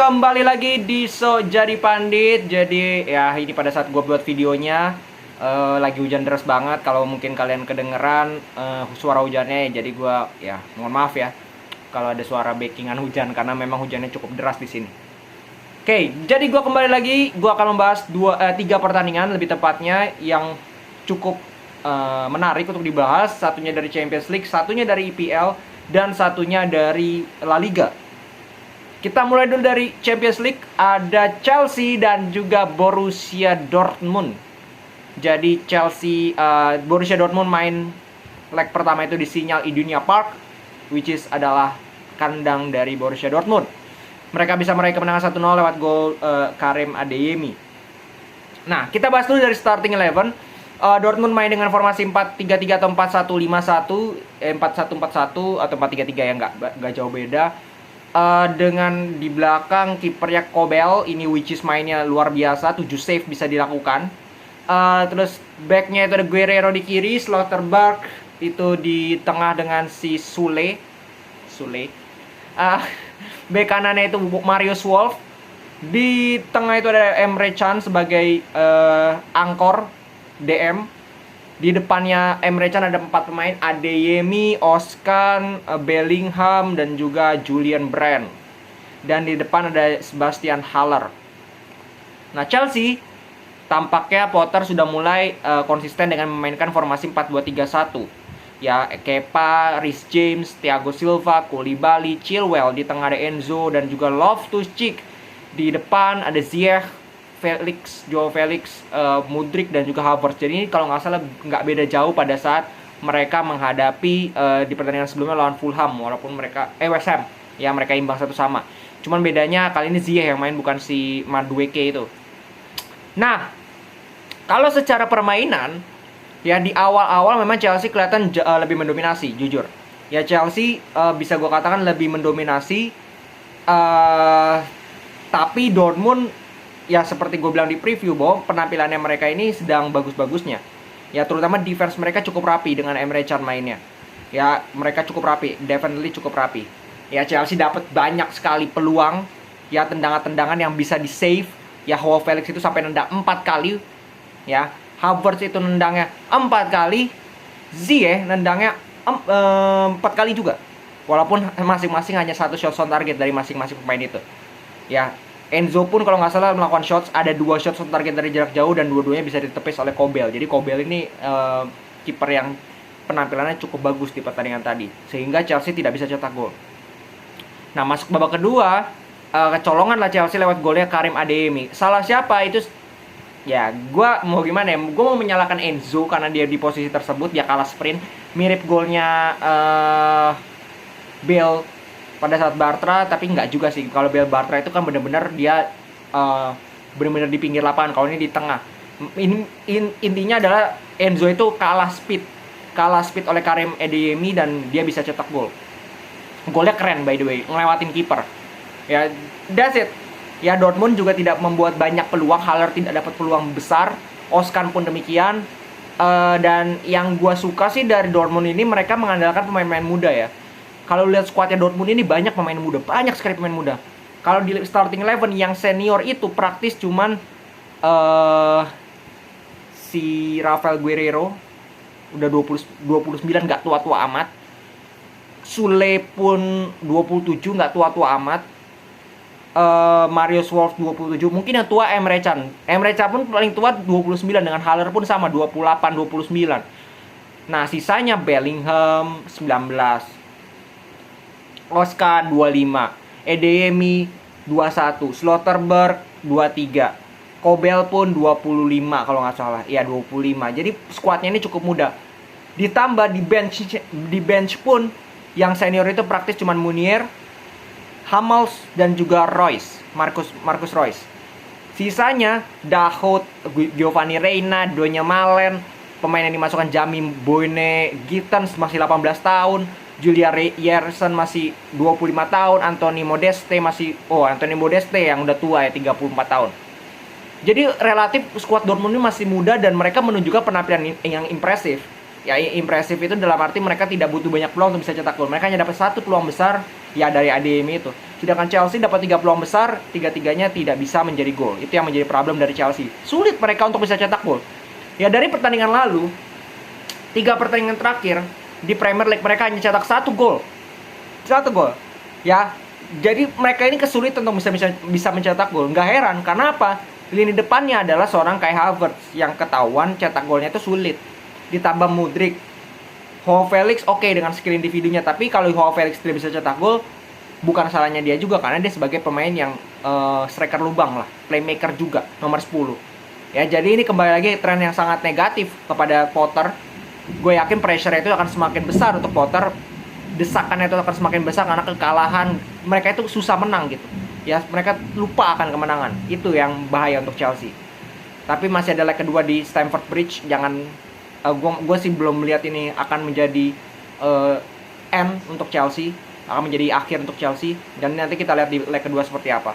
Kembali lagi di So Jadi Pandit. Jadi ya ini pada saat gue buat videonya lagi hujan deras banget. Kalau mungkin kalian kedengeran suara hujannya, jadi gue ya mohon maaf ya kalau ada suara backingan hujan karena memang hujannya cukup deras di sini. Oke, jadi gue kembali lagi. Gue akan membahas tiga pertandingan lebih tepatnya yang cukup menarik untuk dibahas. Satunya dari Champions League, satunya dari EPL, dan satunya dari La Liga. Kita mulai dulu dari Champions League. Ada Chelsea dan juga Borussia Dortmund. Jadi Borussia Dortmund main leg pertama itu di Signal Iduna Park, which is adalah kandang dari Borussia Dortmund. Mereka bisa meraih kemenangan 1-0 lewat gol Karim Adeyemi. Nah, kita bahas dulu dari starting 11. Dortmund main dengan formasi 4-3-3 atau 4-1-5-1, 4-1-4-1 atau 4-3-3 ya, nggak jauh beda. Dengan di belakang kipernya Kobel, ini which is mainnya luar biasa, 7 save bisa dilakukan. Terus backnya itu ada Guerrero di kiri, Slotterberg itu di tengah dengan si Sule. Back kanannya itu Marius Wolf. Di tengah itu ada Emre Can sebagai angkor DM. Di depannya Emre Can ada 4 pemain, Adeyemi, Oskan, Bellingham, dan juga Julian Brand. Dan di depan ada Sebastian Haller. Nah, Chelsea tampaknya Potter sudah mulai konsisten dengan memainkan formasi 4-2-3-1. Ya, Kepa, Reece James, Thiago Silva, Koulibaly, Chilwell. Di tengah ada Enzo dan juga Loftus-Cheek. Di depan ada Ziyech, Joao Felix, Mudryk dan juga Havertz. Jadi ini kalau nggak salah nggak beda jauh pada saat mereka menghadapi di pertandingan sebelumnya lawan Fulham, walaupun mereka West Ham ya, mereka imbang 1-1. Cuman bedanya kali ini Ziyech yang main, bukan si Madueke itu. Nah, kalau secara permainan ya di awal-awal memang Chelsea kelihatan lebih mendominasi, jujur. Ya Chelsea bisa gue katakan lebih mendominasi, tapi Dortmund ya seperti gue bilang di preview bahwa penampilannya mereka ini sedang bagus-bagusnya. Ya terutama defense mereka cukup rapi dengan Emre Can mainnya. Ya mereka cukup rapi, definitely cukup rapi. Ya Chelsea dapat banyak sekali peluang, ya tendangan-tendangan yang bisa di save. Ya Joao Felix itu sampai nendang 4 kali. Ya Havertz itu nendangnya 4 kali. Ziyech nendangnya 4 kali juga. Walaupun masing-masing hanya 1 shot on target dari masing-masing pemain itu. Ya Enzo pun kalau nggak salah melakukan shots, ada 2 shots on target dari jarak jauh dan dua-duanya bisa ditepis oleh Kobel. Jadi Kobel ini kiper yang penampilannya cukup bagus di pertandingan tadi, sehingga Chelsea tidak bisa cetak gol. Nah, masuk babak kedua, kecolongan lah Chelsea lewat golnya Karim Adeyemi. Salah siapa itu? Ya, gue mau gimana ya? Gue mau menyalahkan Enzo karena dia di posisi tersebut, dia kalah sprint. Mirip golnya Bale pada saat Bartra, tapi nggak juga sih. Kalau Bale Bartra itu kan benar-benar dia benar-benar di pinggir lapangan. Kalau ini di tengah. Intinya adalah Enzo itu kalah speed oleh Karim Adeyemi dan dia bisa cetak gol. Golnya keren by the way, ngelewatin kiper. Ya, that's it. Ya Dortmund juga tidak membuat banyak peluang, Haller tidak dapat peluang besar, Oskan pun demikian. Dan yang gua suka sih dari Dortmund ini, mereka mengandalkan pemain-pemain muda ya. Kalau lihat skuadnya Dortmund ini banyak pemain muda, banyak sekali pemain muda. Kalau di starting 11 yang senior itu praktis cuman si Rafael Guerrero udah 29, nggak tua-tua amat. Sule pun 27, nggak tua-tua amat. Marius Wolf 27, mungkin yang tua Emre Can. Emre Can pun paling tua 29, dengan Haller pun sama 28, 29. Nah, sisanya Bellingham 19. Oscar 25, Adeyemi 21, Slotterberg 23, Kobel pun 25 kalau nggak salah. Ya 25. Jadi skuadnya ini cukup muda. Ditambah di bench pun yang senior itu praktis cuman Munier, Hummels dan juga Marcus Royce. Sisanya Dahoud, Giovanni Reina, Donny Malen, pemain yang dimasukkan Jamie Boyne, Gittens masih 18 tahun. Julia Yerson masih 25 tahun, Anthony Modeste yang udah tua ya, 34 tahun. Jadi relatif skuad Dortmund ini masih muda dan mereka menunjukkan penampilan yang impresif. Ya impresif itu dalam arti mereka tidak butuh banyak peluang untuk bisa cetak gol. Mereka hanya dapat 1 peluang besar ya dari ADM itu. Sedangkan Chelsea dapat 3 peluang besar, tiga-tiganya tidak bisa menjadi gol. Itu yang menjadi problem dari Chelsea. Sulit mereka untuk bisa cetak gol. Ya dari pertandingan lalu, 3 pertandingan terakhir di Premier League mereka hanya cetak 1 gol. 1 gol. Ya, jadi mereka ini kesulitan untuk bisa mencetak gol. Nggak heran, karena apa? Lini depannya adalah seorang Kai Havertz yang ketahuan cetak golnya itu sulit. Ditambah Mudryk, Joao Felix oke dengan skill individunya, tapi kalau Joao Felix tidak bisa cetak gol, bukan salahnya dia juga, karena dia sebagai pemain yang striker lubang lah, playmaker juga, nomor 10. Ya, jadi ini kembali lagi tren yang sangat negatif kepada Potter. Gue yakin pressure itu akan semakin besar untuk Potter. Desakan itu akan semakin besar karena kekalahan mereka itu susah menang gitu ya, mereka lupa akan kemenangan. Itu yang bahaya untuk Chelsea. Tapi masih ada leg kedua di Stamford Bridge. Jangan gue sih belum melihat ini akan menjadi end untuk Chelsea, akan menjadi akhir untuk Chelsea, dan nanti kita lihat di leg kedua seperti apa.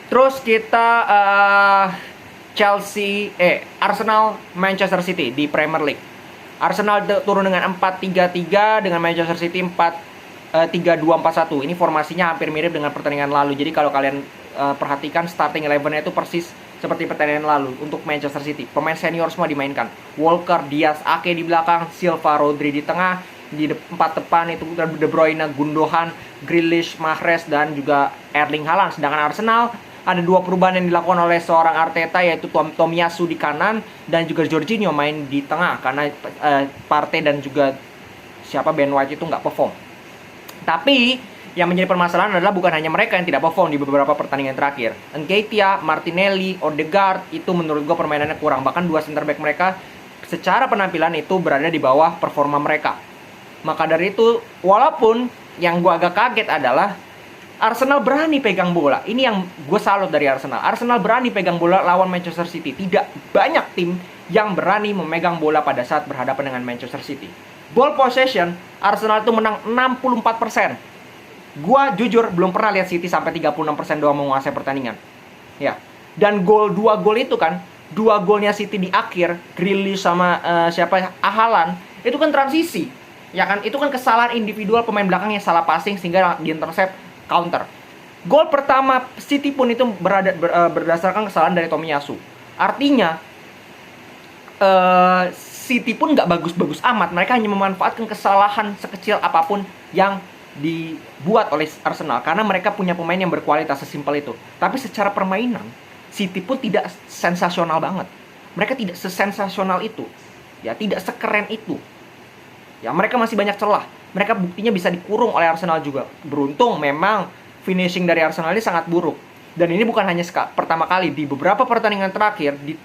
Terus kita Arsenal Manchester City di Premier League. Arsenal turun dengan 4-3-3, dengan Manchester City 4-3-2-4-1. Ini formasinya hampir mirip dengan pertandingan lalu. Jadi kalau kalian perhatikan starting 11-nya itu persis seperti pertandingan lalu untuk Manchester City. Pemain senior semua dimainkan. Walker, Diaz, Ake di belakang, Silva, Rodri di tengah. Di 4 depan itu De Bruyne, Gundogan, Grealish, Mahrez, dan juga Erling Haaland. Sedangkan Arsenal ada 2 perubahan yang dilakukan oleh seorang Arteta, yaitu Tomiyasu di kanan dan juga Jorginho main di tengah karena Partey dan juga Ben White itu nggak perform. Tapi yang menjadi permasalahan adalah bukan hanya mereka yang tidak perform di beberapa pertandingan terakhir. Nketiah, Martinelli, Odegaard itu menurut gue permainannya kurang. Bahkan 2 center back mereka secara penampilan itu berada di bawah performa mereka. Maka dari itu, walaupun yang gue agak kaget adalah Arsenal berani pegang bola. Ini yang gue salut dari Arsenal. Arsenal berani pegang bola lawan Manchester City. Tidak banyak tim yang berani memegang bola pada saat berhadapan dengan Manchester City. Ball possession, Arsenal itu menang 64%. Gue jujur belum pernah lihat City sampai 36% doang menguasai pertandingan. Ya. Dan 2 gol itu kan, 2 golnya City di akhir, Grealish sama Haaland, itu kan transisi. Ya kan, itu kan kesalahan individual pemain belakang yang salah passing sehingga di-intercept counter. Gol pertama City pun itu berdasarkan kesalahan dari Tomiyasu. Artinya City pun nggak bagus-bagus amat. Mereka hanya memanfaatkan kesalahan sekecil apapun yang dibuat oleh Arsenal karena mereka punya pemain yang berkualitas, sesimpel itu. Tapi secara permainan City pun tidak sensasional banget. Mereka tidak sesensasional itu. Ya, tidak sekeren itu. Ya, mereka masih banyak celah. Mereka buktinya bisa dikurung oleh Arsenal juga. Beruntung memang finishing dari Arsenal ini sangat buruk. Dan ini bukan hanya pertama kali. Di beberapa pertandingan terakhir, di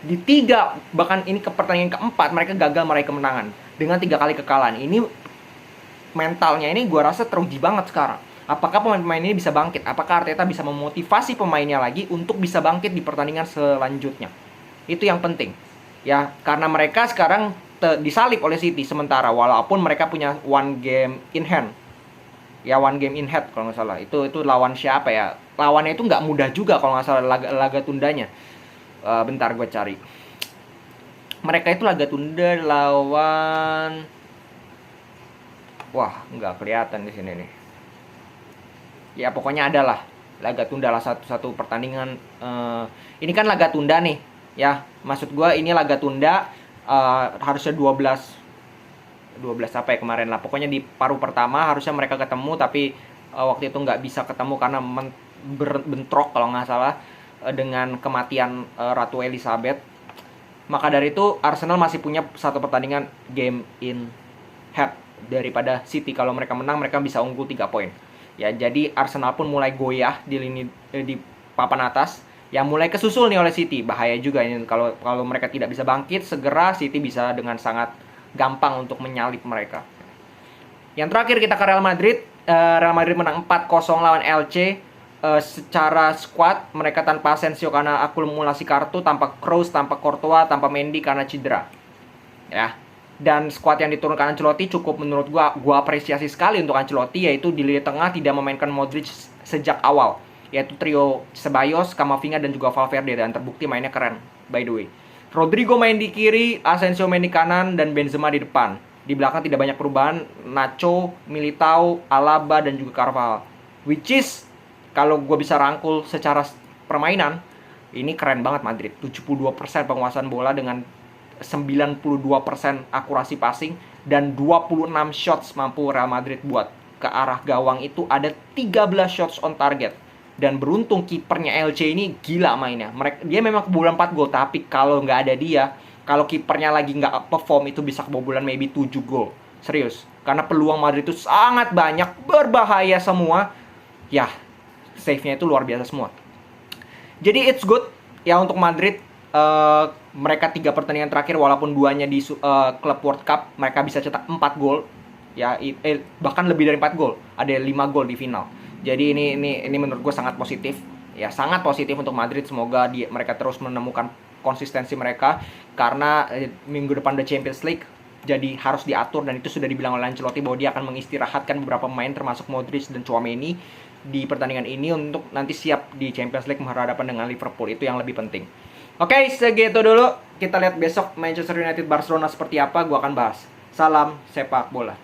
3, bahkan ini ke pertandingan keempat, mereka gagal meraih kemenangan dengan 3 kali kekalahan. Ini mentalnya ini gue rasa teruji banget sekarang. Apakah pemain-pemain ini bisa bangkit? Apakah Arteta bisa memotivasi pemainnya lagi untuk bisa bangkit di pertandingan selanjutnya? Itu yang penting. Ya, karena mereka sekarang disalip oleh City sementara, walaupun mereka punya 1 game in hand. Ya, 1 game in head kalau nggak salah. Itu lawan siapa ya? Lawannya itu nggak mudah juga kalau nggak salah, laga tundanya. Bentar gue cari. Mereka itu laga tunda lawan, wah nggak kelihatan di sini nih. Ya pokoknya adalah laga tunda lah, satu pertandingan. Ini kan laga tunda nih. Ya, maksud gue ini laga tunda. Harusnya 12 apa ya kemarin lah. Pokoknya di paruh pertama harusnya mereka ketemu, tapi waktu itu nggak bisa ketemu karena bentrok kalau nggak salah dengan kematian Ratu Elizabeth. Maka dari itu Arsenal masih punya 1 pertandingan game in hand daripada City. Kalau mereka menang, mereka bisa unggul 3 poin. Ya, jadi Arsenal pun mulai goyah di papan atas. Yang mulai kesusul nih oleh City. Bahaya juga ini kalau mereka tidak bisa bangkit segera, City bisa dengan sangat gampang untuk menyalip mereka. Yang terakhir kita ke Real Madrid. Real Madrid menang 4-0 lawan LC. Secara squad mereka tanpa Asensio karena akumulasi kartu, tanpa Kroos, tanpa Courtois, tanpa Mendy karena cedera. Ya. Dan squad yang diturunkan Ancelotti cukup menurut gua apresiasi sekali untuk Ancelotti, yaitu di lini tengah tidak memainkan Modric sejak awal, yaitu trio Ceballos, Camavinga, dan juga Valverde, dan terbukti mainnya keren by the way. Rodrigo main di kiri, Asensio main di kanan, dan Benzema di depan. Di belakang tidak banyak perubahan, Nacho, Militao, Alaba, dan juga Carvajal. Which is, kalau gue bisa rangkul secara permainan, ini keren banget Madrid. 72% penguasaan bola dengan 92% akurasi passing, dan 26 shots mampu Real Madrid buat. Ke arah gawang itu ada 13 shots on target. Dan beruntung kipernya LC ini gila mainnya. Dia memang kebobolan 4 gol, tapi kalau nggak ada dia, kalau kipernya lagi nggak perform, itu bisa kebobolan maybe 7 gol. Serius. Karena peluang Madrid itu sangat banyak, berbahaya semua. Ya, save-nya itu luar biasa semua. Jadi it's good ya untuk Madrid. Mereka 3 pertandingan terakhir, walaupun 2-nya di Club World Cup, mereka bisa cetak 4 gol. Ya, bahkan lebih dari 4 gol. Ada 5 gol di final. Jadi ini menurut gue sangat positif. Ya, sangat positif untuk Madrid. Semoga mereka terus menemukan konsistensi mereka, karena minggu depan The Champions League, jadi harus diatur, dan itu sudah dibilang oleh Ancelotti bahwa dia akan mengistirahatkan beberapa pemain termasuk Modric dan Tchouaméni di pertandingan ini untuk nanti siap di Champions League berhadapan dengan Liverpool. Itu yang lebih penting. Oke, segitu dulu. Kita lihat besok Manchester United Barcelona seperti apa, gua akan bahas. Salam sepak bola.